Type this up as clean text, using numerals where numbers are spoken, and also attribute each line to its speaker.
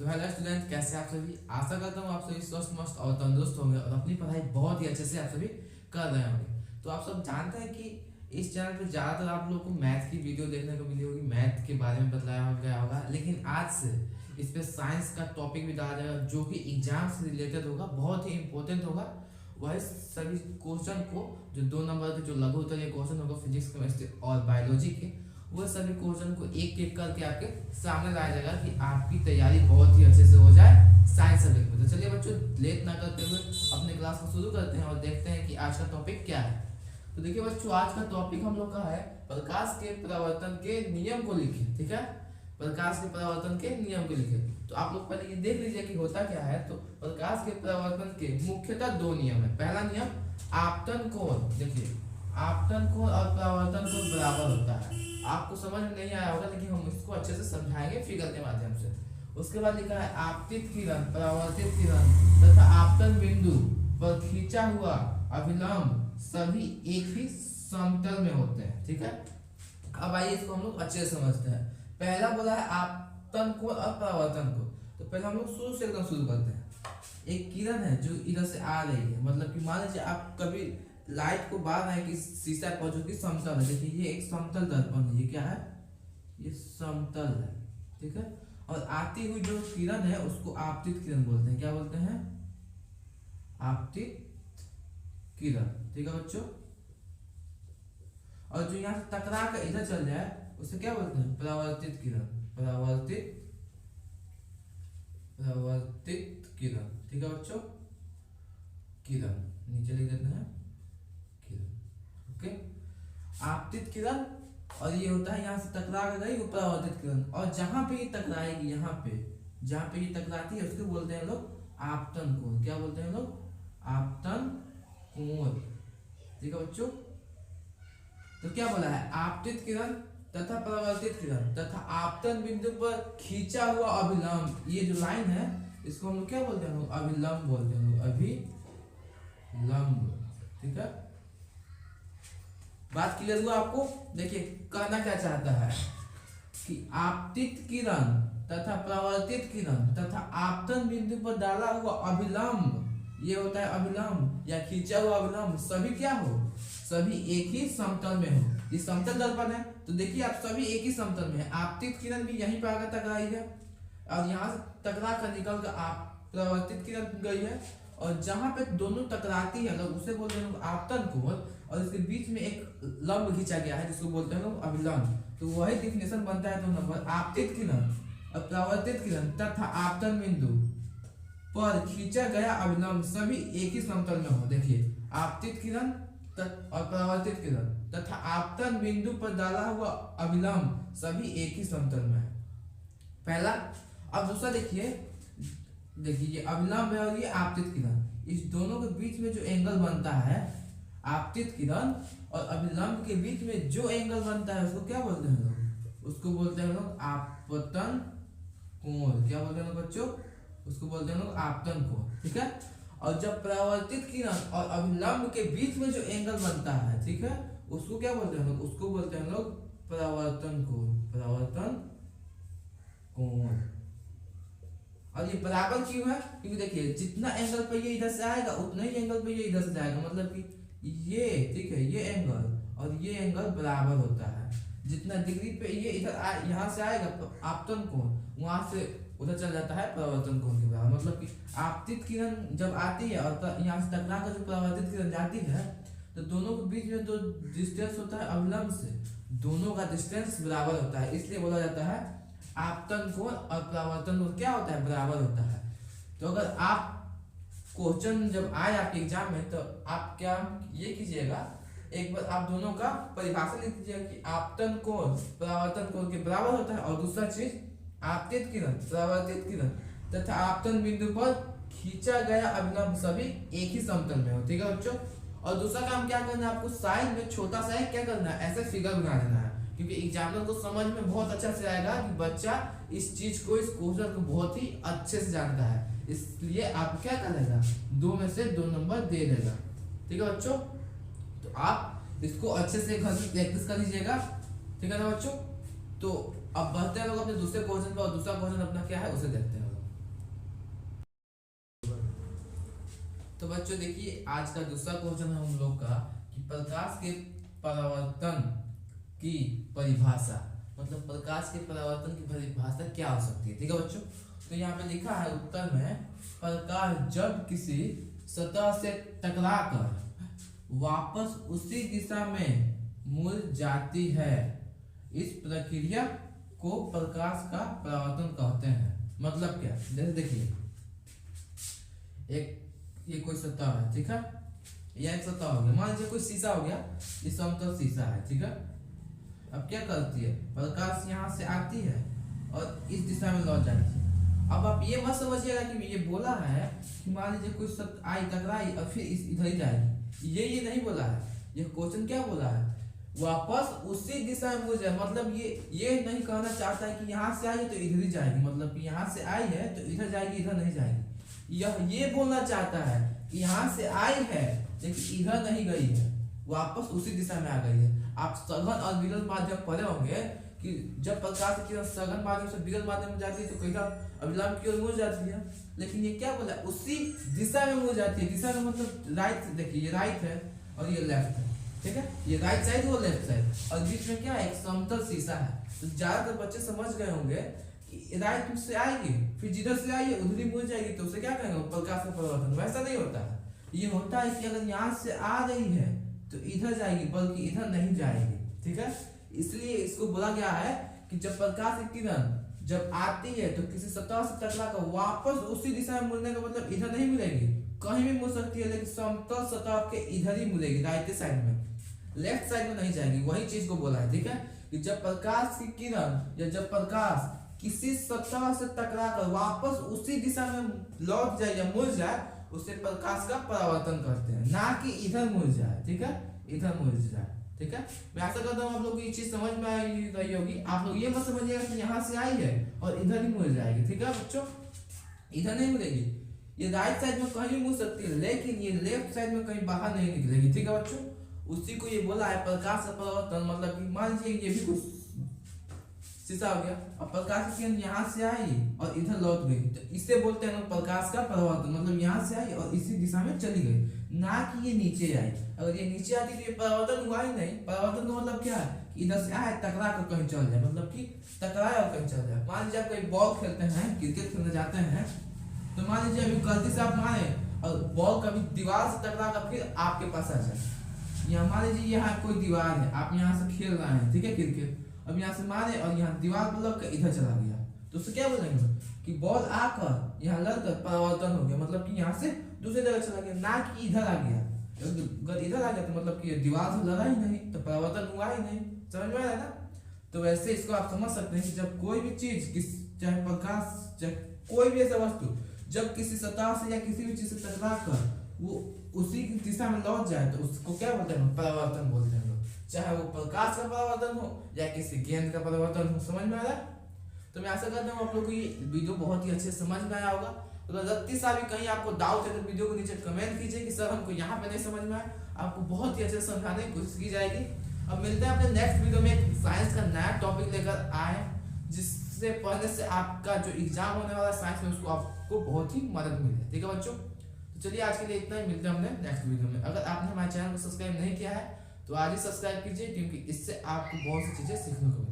Speaker 1: तो hello student, कैसे आप सभी। आशा करता हूँ आप सभी स्वस्थ मस्त और तंदुरुस्त होंगे और अपनी पढ़ाई बहुत ही अच्छे से आप सभी कर रहे होंगे। तो आप सब जानते हैं कि इस चैनल पे ज़्यादातर आप लोगों को मैथ की वीडियो देखने को मिली होगी, मैथ के बारे में बताया गया होगा। लेकिन आज से इस पे साइंस का टॉपिक भी डाला जाएगा जो कि एग्जाम से रिलेटेड होगा, बहुत ही इंपॉर्टेंट होगा। वह सभी क्वेश्चन को जो 2 नंबर के जो लघु उत्तरीय क्वेश्चन होगा फिजिक्स केमिस्ट्री और बायोलॉजी के, वो सभी क्वेश्चन को एक एक करके आपके सामने लाया जाएगा कि आपकी तैयारी बहुत ही अच्छे से हो जाए साइंस सब्जेक्ट में। तो चलिए बच्चों, लेट ना करते हुए अपने क्लास को शुरू करते हैं और देखते हैं कि आज का टॉपिक क्या है। तो देखिए बच्चों, आज का टॉपिक हम लोग का है प्रकाश के परावर्तन के नियम को लिखें। ठीक है, प्रकाश के परावर्तन के नियम को लिखें। तो आप लोग पहले ये देख लीजिए कि होता क्या है। तो प्रकाश के परावर्तन के मुख्यतः 2 नियम है। पहला नियम, आपतन कोण। देखिए, आपतन कोण और परावर्तन कोण बराबर होता है। आपको समझ में नहीं आया होगा, लेकिन हम इसको अच्छे से समझाएंगे फिगर के माध्यम से। उसके बाद लिखा है आपतित किरण, परावर्तित किरण तथा आपतन बिंदु पर खींचा हुआ अभिलंब सभी एक ही समतल में होते हैं। ठीक है, अब आइए इसको हम लोग अच्छे से समझते हैं। पहला बोला है आपतन कोण और परावर्तन कोण। तो पहले हम लोग शुरू से एकदम शुरू करते हैं। एक किरण है जो इधर से आ रही है, मतलब कि मान लीजिए आप कभी लाइट को बार रहे हैं कि शीशा पर जो कि समतल है। देखिए, ये एक समतल दर्पण है। ये क्या है? ये समतल है। ठीक है, और आती हुई जो किरण है उसको आपतित किरण बोलते हैं। क्या बोलते हैं? आपतित किरण। ठीक है बच्चों, और जो यहाँ से टकरा कर इधर चल जाए उसे क्या बोलते हैं? परावर्तित किरण। परावर्तित किरण। ठीक है बच्चों, किरण नीचे लिख देते हैं, किरण। ओके, आपतित किरण, और ये होता है यहाँ से टकरा कर गई वो परावर्तित किरण। और जहां पे ये टकराएगी, यहाँ पे जहां पे ये टकराती है उसको बोलते हैं लोग आपतन कोण। क्या बोलते हैं लोग? आपतन कोण। ठीक है बच्चों, तो क्या बोला है? आपतित किरण तथा परावर्तित किरण तथा आपतन बिंदु पर खींचा हुआ अभिलंब। ये जो लाइन है इसको हम लोग क्या बोलते हैं? अभिलंब बोलते हैं। अभिलंब। ठीक है, बात क्लियर हुआ आपको? देखिए, कहना क्या चाहता है कि आपतित किरण तथा परावर्तित किरण तथा आपतन बिंदु पर डाला हुआ अभिलंब, ये होता है अभिलंब या खींचा हुआ अभिलंब, सभी क्या हो? सभी एक ही समतल में हो। ये समतल दर्पण है, तो देखिए आप सभी एक ही समतल में है। आपतित किरण भी यहीं पर आकर टकराई है और यहाँ से टकरा कर निकल कर आप परावर्तित किरण गई है, और जहां पे दोनों टकराती है लोग उसे बोलते हैं आपतन कोण, और इसके बीच में एक लंब खींचा गया है जिसको बोलते हैं लोग अभिलंब। तो वही डिफिनेशन बनता है 2 नंबर, आपतित किरण और परावर्तित किरण तथा आपतन बिंदु पर खींचा गया अभिलंब सभी एक ही समतल में हो। देखिए, आपतित किरण और परावर्तित किरण तथा आपतन बिंदु पर डाला हुआ अभिलंब सभी एक ही समतल में है, पहला। अब दूसरा देखिए, ये अभिलंब है और ये आपतित किरण, इस दोनों के बीच में जो एंगल बनता है, आपतित किरण और अभिलंब के बीच में जो एंगल बनता है उसको क्या बोलते हैं लोग? उसको बोलते हैं लोग आपतन कोण। क्या बोलते हैं बच्चों? उसको बोलते हैं लोग आपतन कोण। ठीक है, और जब परावर्तित किरण और अभिलंब के बीच में जो एंगल बनता है, ठीक है, उसको क्या बोलते हैं लोग? उसको बोलते हैं लोग परावर्तन कोण। परावर्तन कोण। और ये बराबर क्यों है? क्योंकि देखिए, जितना एंगल पे ये इधर से आएगा उतना ही एंगल पे ये इधर से जाएगा। मतलब कि ये, ठीक है, ये एंगल और ये एंगल बराबर होता है। जितना डिग्री पे ये इधर यहाँ से आएगा तो आपतन कोण, वहां से उधर चल जाता है परावर्तन कोण के बराबर। मतलब कि आपतित किरण जब आती है और यहाँ से टकरा कर जो परावर्तित किरण जाती है, तो दोनों के बीच में जो डिस्टेंस होता है अभिलंब से, दोनों का डिस्टेंस बराबर होता है। इसलिए बोला जाता है आपतन कोण और परावर्तन कोण क्या होता है? बराबर होता है। तो अगर आप क्वेश्चन जब आए आपके एग्जाम में, तो आप क्या ये कीजिएगा, एक बार आप दोनों का परिभाषा लिख दीजिएगा कि आपतन कोण परावर्तन कोण के बराबर होता है, और दूसरा चीज आपतित किरण, परावर्तित किरण तथा आपतन बिंदु पर खींचा गया अभिलंब सभी एक ही समतल में हो। ठीक है बच्चों, और दूसरा काम क्या करना है आपको? साइड में छोटा सा क्या करना है? ऐसे फिगर बना देना है, क्योंकि एग्जामिनर को समझ में बहुत अच्छा से आएगा कि बच्चा इस चीज को, इस क्वेश्चन को बहुत ही अच्छे से जानता है। इसलिए आप क्या करेगा? 2 में से 2 नंबर दे देगा। ठीक है बच्चों, तो आप इसको अच्छे से घर में प्रैक्टिस कर लीजिएगा। ठीक है ना बच्चों? तो अब बढ़ते हैं लोग अपने दूसरे क्वेश्चन पर, और दूसरा क्वेश्चन अपना क्या है उसे देखते हैं। तो बच्चों देखिए आज का दूसरा क्वेश्चन है हम लोग का कि प्रकाश के परावर्तन की परिभाषा, मतलब प्रकाश के परावर्तन की परिभाषा क्या हो सकती है। ठीक है बच्चों, तो यहाँ पे लिखा है उत्तर में, प्रकाश जब किसी सतह से टकराकर वापस उसी दिशा में मुड़ जाती है, इस प्रक्रिया को प्रकाश का परावर्तन कहते हैं। मतलब क्या, जैसे देखिए एक ये कोई सतह है, ठीक है, यह एक सतह हो गया, मान लीजिए कोई शीशा हो गया, ये समतल शीशा है, ठीक है। अब क्या करती है, प्रकाश यहाँ से आती है और इस दिशा में लौट जाती है। अब आप ये मत समझिएगा कि ये बोला है कि मान लीजिए कोई सतह आई टकराई और फिर इधर ही जाएगी, ये नहीं बोला है। ये क्वेश्चन क्या बोला है, वापस उसी दिशा में मुड़ जाए, मतलब ये नहीं कहना चाहता है कि यहाँ से आई है तो इधर ही जाएगी, मतलब कि यहाँ से आई है तो इधर जाएगी, इधर नहीं जाएगी। यह ये बोलना चाहता है कि यहाँ से आई है लेकिन इधर नहीं गई है, वापस उसी दिशा में आ गई है। आप सघन और विरल माध्यम पढ़े होंगे कि जब प्रकाश की किरण सघन माध्यम से विरल माध्यम में जाती है तो कहीं अभिलंब की ओर मुड़ जाती है, लेकिन ये क्या बोला, उसी दिशा में मुड़ जाती है। दिशा का मतलब राइट, देखिए ये राइट है और ये लेफ्ट है, ठीक है, ये राइट साइड वो लेफ्ट साइड, और बीच में क्या है, एक समतल शीशा है। तो ज्यादातर बच्चे समझ गए होंगे कि राइट से आएगी फिर जिधर से आई है उधर ही मुड़ जाएगी, तो उसे क्या कहेंगे, प्रकाश का परिवर्तन। वैसा नहीं होता है, ये होता है कि अगर यहाँ से आ रही है तो इधर जाएगी बल्कि इधर नहीं जाएगी, ठीक है। इसलिए इसको बोला गया है कि जब प्रकाश की किरण जब आती है तो किसी सतह से टकराकर वापस उसी दिशा में मुड़ने का मतलब इधर नहीं मुड़ेगी, कहीं भी मुड़ सकती है, लेकिन समतल सतह के इधर ही मुड़ेगी, राइट साइड में, लेफ्ट साइड में नहीं जाएगी। वही चीज को बोला है, ठीक है, कि जब प्रकाश की किरण या जब प्रकाश किसी सतह से टकराकर वापस उसी दिशा में लौट जाए या मुड़ जाए, उसे प्रकाश का परावर्तन करते हैं, ना कि इधर मुड़ जाए, ठीक है, इधर मुड़ जाए, ठीक है। मैं आशा करता हूँ आप लोग को ये चीज समझ में आई रही होगी। आप लोग ये मत समझिएगा कि यहाँ से आई है और इधर ही मुड़ जाएगी, ठीक है बच्चों, इधर नहीं मुड़ेगी, ये राइट साइड में कहीं भी मुड़ सकती है, लेकिन ये लेफ्ट साइड में कहीं बाहर नहीं निकलेगी, ठीक है बच्चों। उसी को ये बोला है प्रकाश का परावर्तन, मतलब कि मान लीजिए ये भी कुछ शीशा हो गया और प्रकाश की किरण यहाँ से आई और इधर लौट गई, तो इसे बोलते हैं प्रकाश का परावर्तन। मतलब यहाँ से आई और इसी दिशा में चली गई, ना कि ये नीचे आई। अगर ये नीचे आती तो ये परावर्तन हुआ ही नहीं। परावर्तन का मतलब क्या है, इधर से आए टकरा कर कहीं चल जाए, मतलब कि टकराए और कहीं चल जाए। मान लीजिए आप कोई बॉल खेलते हैं, क्रिकेट खेलने जाते हैं, तो मान लीजिए अभी गलती से आप मारे और बॉल कभी दीवार से टकरा कर फिर आपके पास आ जाए। यहाँ मान लीजिए यहाँ कोई दीवार है, आप यहाँ से खेल रहे हैं, ठीक है, क्रिकेट, अब यहाँ से मारे और यहाँ दीवार पर लग कर इधर चला गया, तो उससे क्या बोलेंगे कि बॉल आकर यहाँ लगकर परावर्तन हो गया, मतलब कि यहाँ से दूसरी जगह चला गया, ना कि इधर आ गया। अगर इधर आ गया तो मतलब कि दीवार से लगा ही नहीं, तो परावर्तन हुआ ही नहीं। समझ में आया ना। तो वैसे इसको आप समझ सकते हैं कि जब कोई भी चीज, चाहे प्रकाश, चाहे कोई भी ऐसा वस्तु जब किसी सतह से या किसी भी चीज से टकरा कर वो उसी दिशा में लौट जाए, तो उसको क्या बोलते हैं, परावर्तन बोलते हैं। चाहे वो प्रकाश का परावर्तन हो या किसी गेंद का परावर्तन हो। समझ में आ रहा है। तो मैं आशा करता हूँ आप लोग को ये वीडियो बहुत ही अच्छे से समझ में आया होगा। तो रत्ती सा भी कहीं आपको डाउट है तो वीडियो को नीचे कमेंट कीजिए कि सर हमको यहाँ पे नहीं समझ में आया, आपको बहुत ही अच्छे से समझाने की कोशिश की जाएगी। अब मिलते हैं अपने नेक्स्ट वीडियो में साइंस का नया टॉपिक लेकर आए, जिससे पढ़ने से आपका जो एग्जाम होने वाला साइंस में उसको आपको बहुत ही मदद मिले। ठीक है बच्चों, तो चलिए आज के लिए इतना ही, मिलते हैं हमने नेक्स्ट वीडियो में। अगर आपने हमारे चैनल को सब्सक्राइब नहीं किया है तो आज ही सब्सक्राइब कीजिए, क्योंकि इससे आपको बहुत सी चीजें सीखने को